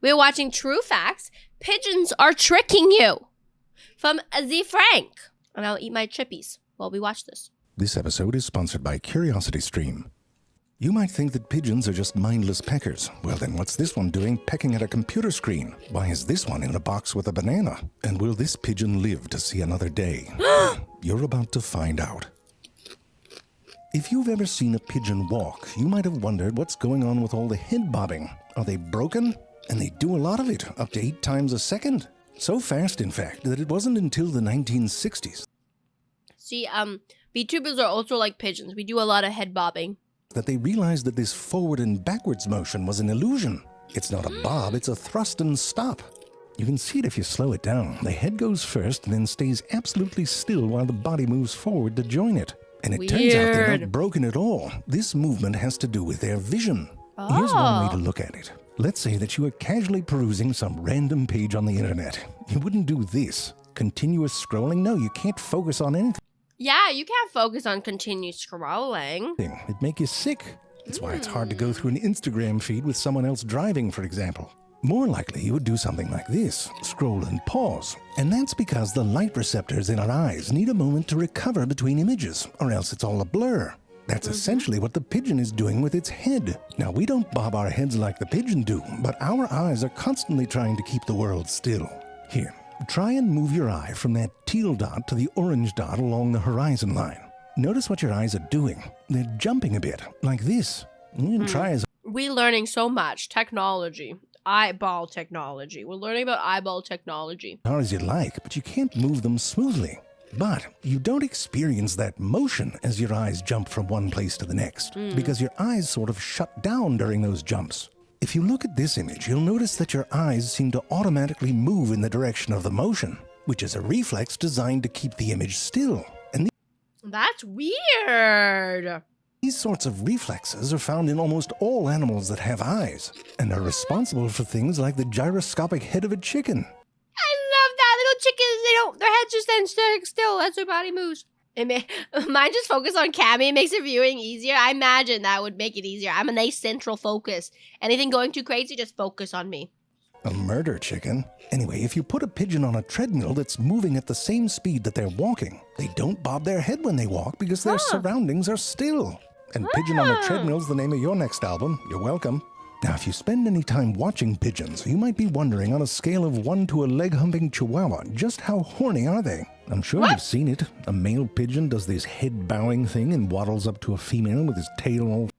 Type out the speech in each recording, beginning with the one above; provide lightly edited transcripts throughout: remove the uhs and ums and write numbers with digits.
We're watching True Facts. Pigeons are tricking you. From Z Frank. And I'll eat my chippies while we watch this. This episode is sponsored by CuriosityStream. You might think that pigeons are just mindless peckers. Well, then what's this one doing pecking at a computer screen? Why is this one in a box with a banana? And will this pigeon live to see another day? You're about to find out. If you've ever seen a pigeon walk, you might have wondered what's going on with all the head bobbing. Are they broken? And they do a lot of it, up to 8 times a second. So fast, in fact, that it wasn't until the 1960s. See, VTubers are also like pigeons. We do a lot of head bobbing. That they realized that this forward and backwards motion was an illusion. It's not a bob, it's a thrust and stop. You can see it if you slow it down. The head goes first and then stays absolutely still while the body moves forward to join it. And it turns out they're not broken at all. This movement has to do with their vision. Here's one way to look at it. Let's say that you are casually perusing some random page on the internet. You wouldn't do this. Continuous scrolling? No, you can't focus on anything. Yeah, you can't focus on continuous scrolling. It'd make you sick. That's why it's hard to go through an Instagram feed with someone else driving, for example. More likely, you would do something like this. Scroll and pause. And that's because the light receptors in our eyes need a moment to recover between images, or else it's all a blur. That's essentially what the pigeon is doing with its head. Now, we don't bob our heads like the pigeon do, but our eyes are constantly trying to keep the world still. Here, try and move your eye from that teal dot to the orange dot along the horizon line. Notice what your eyes are doing. They're jumping a bit, like this. You can try as We're learning so much. Technology. Eyeball technology. We're learning about eyeball technology. hard as you like, but you can't move them smoothly. But you don't experience that motion as your eyes jump from one place to the next, because your eyes sort of shut down during those jumps. If you look at this image, you'll notice that your eyes seem to automatically move in the direction of the motion, which is a reflex designed to keep the image still. And That's weird. these sorts of reflexes are found in almost all animals that have eyes, and are responsible for things like the gyroscopic head of a chicken. I love that. Little chickens, their heads just stand still as their body moves. Mine just focus on Cammy. It makes the viewing easier. I imagine that would make it easier. I'm a nice central focus. Anything going too crazy, just focus on me. A murder chicken? Anyway, if you put a pigeon on a treadmill that's moving at the same speed that they're walking, they don't bob their head when they walk because their surroundings are still. And Pigeon on a Treadmill's the name of your next album. You're welcome. Now, if you spend any time watching pigeons, you might be wondering on a scale of 1 to a leg-humping chihuahua, just how horny are they? I'm sure you've seen it. A male pigeon does this head-bowing thing and waddles up to a female with his tail all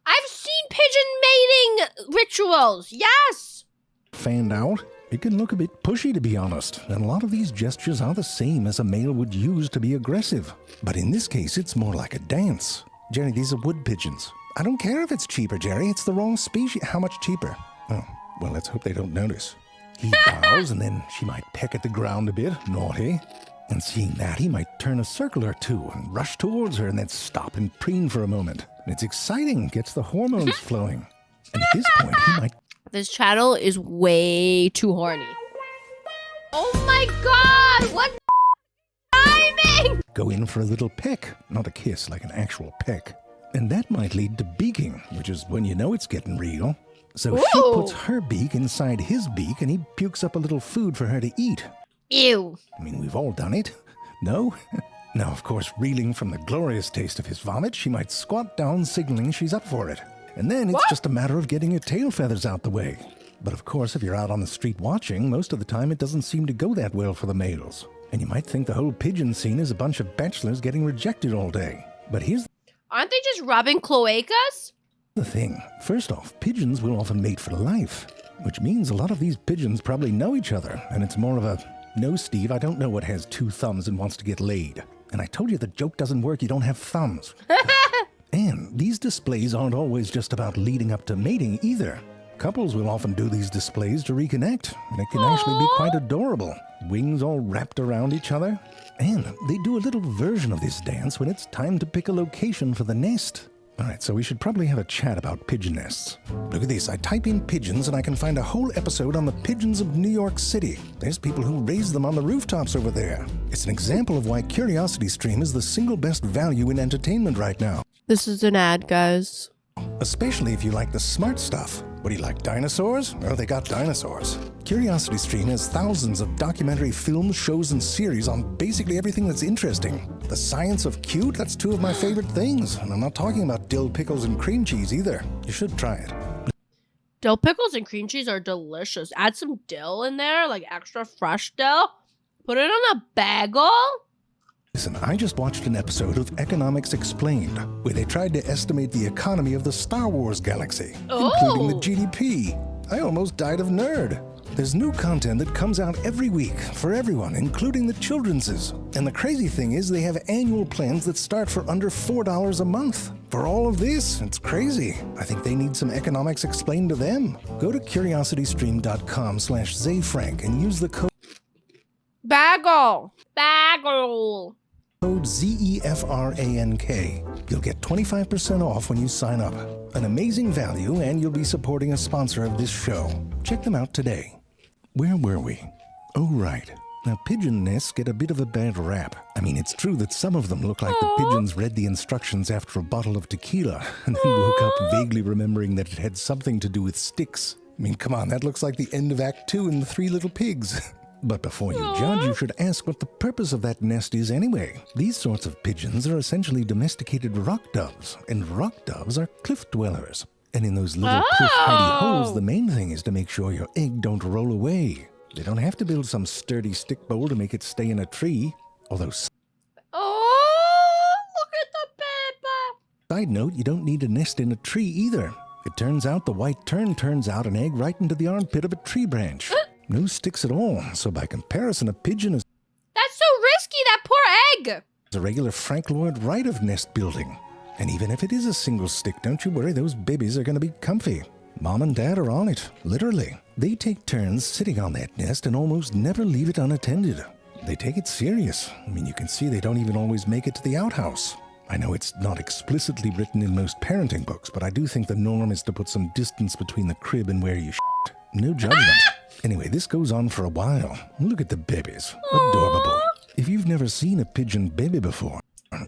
I've seen pigeon mating rituals. Yes. fanned out. It can look a bit pushy, to be honest, and a lot of these gestures are the same as a male would use to be aggressive. But in this case, it's more like a dance. Jerry, these are wood pigeons. I don't care if it's cheaper, Jerry. It's the wrong species. How much cheaper? Oh, well, let's hope they don't notice. He bows, and then she might peck at the ground a bit. Naughty. And seeing that, he might turn a circle or two and rush towards her and then stop and preen for a moment. And it's exciting. Gets the hormones flowing. And at this point, he might... This channel is way too horny. Oh my god! What timing? go in for a little peck. Not a kiss, like an actual peck. And that might lead to beaking, which is when you know it's getting real. So she puts her beak inside his beak and he pukes up a little food for her to eat. Ew. I mean, we've all done it. No? Now, of course, reeling from the glorious taste of his vomit, she might squat down, signaling she's up for it. And then it's just a matter of getting her tail feathers out the way. But of course, if you're out on the street watching, most of the time it doesn't seem to go that well for the males. And you might think the whole pigeon scene is a bunch of bachelors getting rejected all day. But here's Aren't they just rubbing cloacas? the thing. First off, pigeons will often mate for life, which means a lot of these pigeons probably know each other, and it's more of a, no, Steve, I don't know what has 2 thumbs and wants to get laid. And I told you the joke doesn't work, you don't have thumbs. And these displays aren't always just about leading up to mating either. Couples will often do these displays to reconnect, and it can actually be quite adorable. Wings all wrapped around each other. And they do a little version of this dance when it's time to pick a location for the nest. Alright, so we should probably have a chat about pigeon nests. Look at this, I type in pigeons and I can find a whole episode on the pigeons of New York City. There's people who raise them on the rooftops over there. It's an example of why CuriosityStream is the single best value in entertainment right now. This is an ad, guys. Especially if you like the smart stuff. What do you like, dinosaurs? Oh, they got dinosaurs. CuriosityStream has thousands of documentary films, shows, and series on basically everything that's interesting. The science of cute, that's two of my favorite things. And I'm not talking about dill pickles and cream cheese either. You should try it. Dill pickles and cream cheese are delicious. Add some dill in there, like extra fresh dill. Put it on a bagel. Listen, I just watched an episode of Economics Explained, where they tried to estimate the economy of the Star Wars galaxy, including the GDP. I almost died of nerd. There's new content that comes out every week for everyone, including the children's. And the crazy thing is they have annual plans that start for under $4 a month. For all of this, it's crazy. I think they need some Economics explained to them. Go to curiositystream.com/ZayFrank and use the code Bagel. ZEFRANK. You'll get 25% off when you sign up. An amazing value, and you'll be supporting a sponsor of this show. Check them out today. Where were we? Oh, right. Now, pigeon nests get a bit of a bad rap. I mean, it's true that some of them look like the pigeons read the instructions after a bottle of tequila and then woke up vaguely remembering that it had something to do with sticks. I mean, come on, that looks like the end of Act 2 in The Three Little Pigs. But before you judge, you should ask what the purpose of that nest is anyway. These sorts of pigeons are essentially domesticated rock doves, and rock doves are cliff dwellers. And in those little cliff hidey holes, the main thing is to make sure your egg don't roll away. They don't have to build some sturdy stick bowl to make it stay in a tree, although... Oh, look at the baby. Side note, you don't need a nest in a tree either. It turns out the white tern turns out an egg right into the armpit of a tree branch. No sticks at all, so by comparison, a pigeon is... That's so risky, that poor egg. a regular Frank Lloyd Wright of nest building. And even if it is a single stick, don't you worry, those babies are going to be comfy. Mom and Dad are on it, literally. They take turns sitting on that nest and almost never leave it unattended. They take it serious. I mean, you can see they don't even always make it to the outhouse. I know it's not explicitly written in most parenting books, but I do think the norm is to put some distance between the crib and where you shit. No judgment. Anyway, this goes on for a while. Look at the babies. Adorable. If you've never seen a pigeon baby before,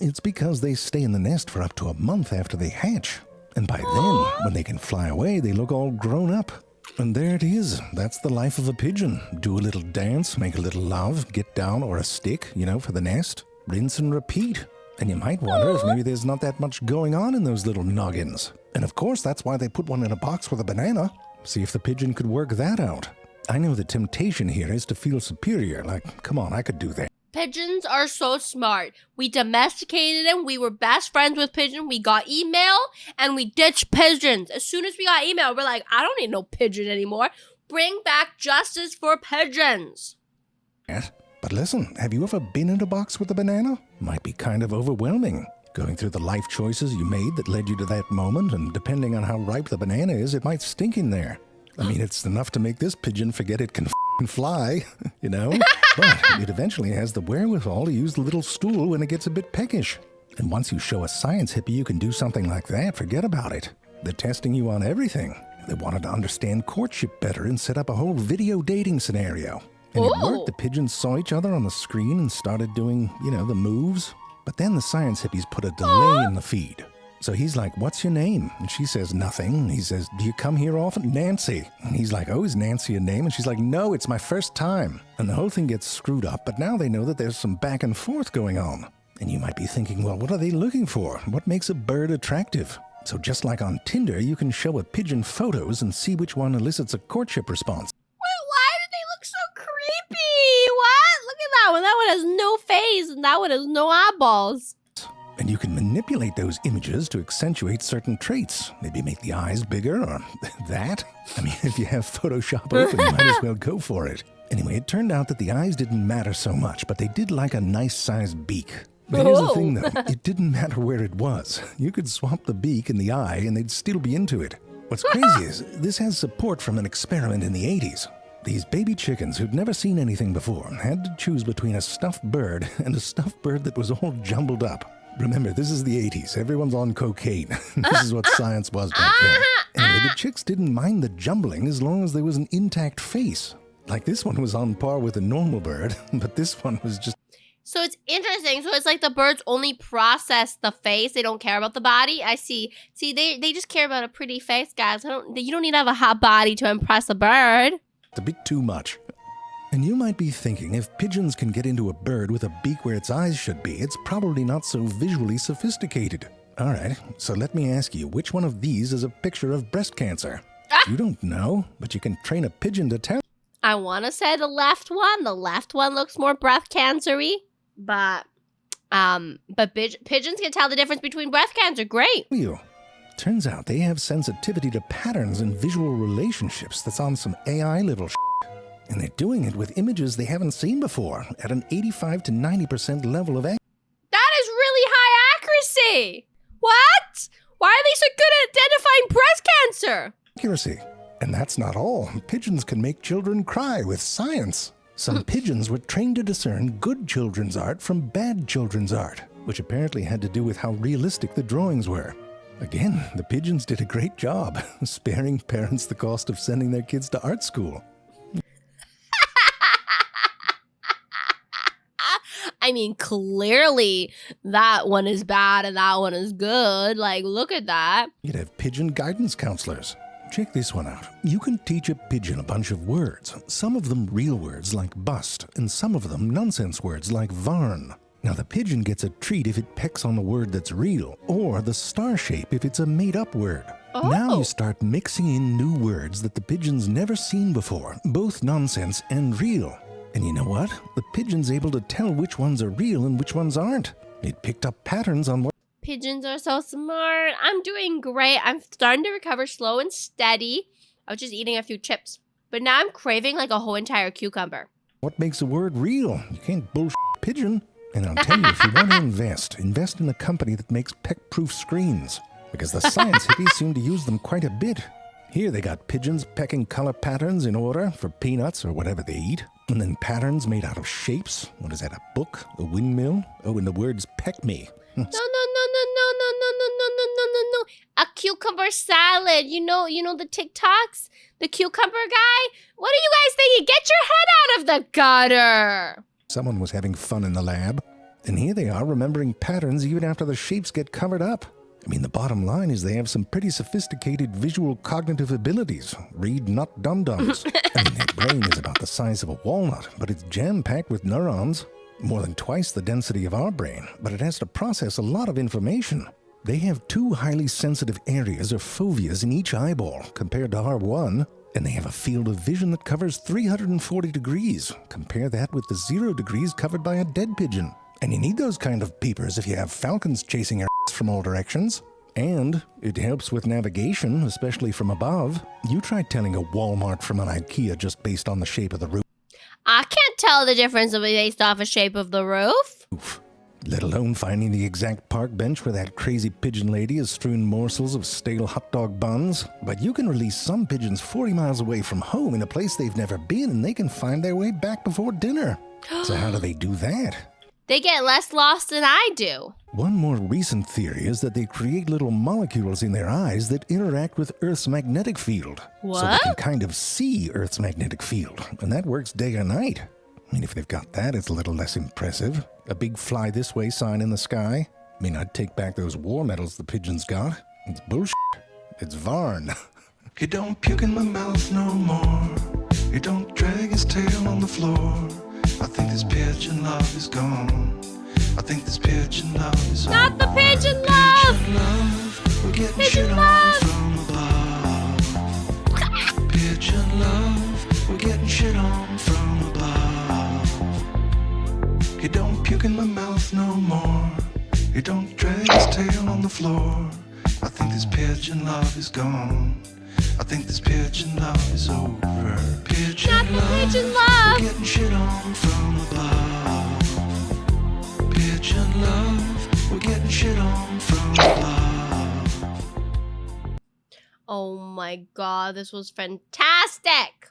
it's because they stay in the nest for up to a month after they hatch. And by then, when they can fly away, they look all grown up. And there it is. That's the life of a pigeon. Do a little dance, make a little love, get down, or a stick, for the nest. Rinse and repeat. And you might wonder if maybe there's not that much going on in those little noggins. And of course, that's why they put one in a box with a banana. See if the pigeon could work that out. I know the temptation here is to feel superior, like, come on, I could do that. Pigeons are so smart. We domesticated them. We were best friends with pigeons. We got email and we ditched pigeons. As soon as we got email, we're like, I don't need no pigeon anymore. Bring back justice for pigeons. Yes, but listen, have you ever been in a box with a banana? Might be kind of overwhelming. Going through the life choices you made that led you to that moment, and depending on how ripe the banana is, it might stink in there. I mean, it's enough to make this pigeon forget it can fly, But it eventually has the wherewithal to use the little stool when it gets a bit peckish. And once you show a science hippie you can do something like that, forget about it. They're testing you on everything. They wanted to understand courtship better and set up a whole video dating scenario. And it worked. The pigeons saw each other on the screen and started doing, the moves. But then the science hippies put a delay in the feed. So he's like, what's your name? And she says, nothing. And he says, do you come here often? Nancy. And he's like, oh, is Nancy a name? And she's like, no, it's my first time. And the whole thing gets screwed up, but now they know that there's some back and forth going on. And you might be thinking, well, what are they looking for? What makes a bird attractive? So just like on Tinder, you can show a pigeon photos and see which one elicits a courtship response. Wait, why do they look so creepy? What? Look at that one. That one has no face and that one has no eyeballs. And you can manipulate those images to accentuate certain traits. Maybe make the eyes bigger or that. I mean, if you have Photoshop open, you might as well go for it. Anyway, it turned out that the eyes didn't matter so much, but they did like a nice-sized beak. But here's the thing, though. It didn't matter where it was. You could swap the beak and the eye, and they'd still be into it. What's crazy is this has support from an experiment in the 80s. These baby chickens who'd never seen anything before had to choose between a stuffed bird and a stuffed bird that was all jumbled up. Remember, this is the 80s. Everyone's on cocaine. This is what science was back then. Anyway, the chicks didn't mind the jumbling as long as there was an intact face. Like this one was on par with a normal bird, but this one was just... So it's interesting. So it's like the birds only process the face. They don't care about the body. I see. See, they just care about a pretty face, guys. You don't need to have a hot body to impress a bird. It's a bit too much. And you might be thinking, if pigeons can get into a bird with a beak where its eyes should be, it's probably not so visually sophisticated. All right, so let me ask you, which one of these is a picture of breast cancer? You don't know, but you can train a pigeon to tell. I want to say the left one. The left one looks more breast cancer-y. But pigeons can tell the difference between breast cancer. Great. You. Turns out they have sensitivity to patterns and visual relationships that's on some AI level shit. And they're doing it with images they haven't seen before at an 85 to 90% level of accuracy. That is really high accuracy. What? Why are they so good at identifying breast cancer? And that's not all. Pigeons can make children cry with science. Some pigeons were trained to discern good children's art from bad children's art, which apparently had to do with how realistic the drawings were. Again, the pigeons did a great job, sparing parents the cost of sending their kids to art school. I mean, clearly that one is bad and that one is good. Like, look at that. You'd have pigeon guidance counselors. Check this one out. You can teach a pigeon a bunch of words, some of them real words like bust, and some of them nonsense words like varn. Now the pigeon gets a treat if it pecks on the word that's real, or the star shape if it's a made-up word. Oh. Now you start mixing in new words that the pigeon's never seen before, both nonsense and real. And you know what? The pigeon's able to tell which ones are real and which ones aren't. It picked up patterns on what... Pigeons are so smart. I'm doing great. I'm starting to recover slow and steady. I was just eating a few chips. But now I'm craving like a whole entire cucumber. What makes a word real? You can't bullshit a pigeon. And I'll tell you, if you want to invest in a company that makes peck-proof screens. Because the science hippies seem to use them quite a bit. Here they got pigeons pecking color patterns in order for peanuts or whatever they eat. And then patterns made out of shapes. What is that, a book? A windmill? Oh, and the words peck me. No. A cucumber salad. You know the TikToks? The cucumber guy? What are you guys thinking? Get your head out of the gutter. Someone was having fun in the lab. And here they are remembering patterns even after the shapes get covered up. I mean, the bottom line is they have some pretty sophisticated visual cognitive abilities. Read not dum-dums. I mean, their brain is about the size of a walnut, but it's jam-packed with neurons. More than twice the density of our brain, but it has to process a lot of information. They have 2 highly sensitive areas or foveas in each eyeball compared to our 1, and they have a field of vision that covers 340 degrees. Compare that with the 0 degrees covered by a dead pigeon. And you need those kind of peepers if you have falcons chasing your ass from all directions. And it helps with navigation, especially from above. You try telling a Walmart from an IKEA just based on the shape of the roof. I can't tell the difference based off the shape of the roof. Let alone finding the exact park bench where that crazy pigeon lady has strewn morsels of stale hot dog buns. But you can release some pigeons 40 miles away from home in a place they've never been, and they can find their way back before dinner. So how do they do that? They get less lost than I do. One more recent theory is that they create little molecules in their eyes that interact with Earth's magnetic field. What? So they can kind of see Earth's magnetic field, and that works day or night. I mean, if they've got that, it's a little less impressive. A big fly this way sign in the sky. I mean, I'd take back those war medals the pigeons got. It's bullshit. It's Varn. He don't puke in my mouth no more. He don't drag his tail on the floor. I think this pigeon love is gone. I think this pigeon love is Not the over. pigeon love! Pigeon love, we're getting Pigeon shit love! on from above. Pigeon love, we're getting shit on from above. He don't puke in my mouth no more. He don't drag his tail on the floor. I think this pigeon love is gone. I think this pigeon love is over. Pigeon Not the love, pigeon love! we're getting shit on from above. Pigeon love, we're getting shit on from above. Oh my god, this was fantastic!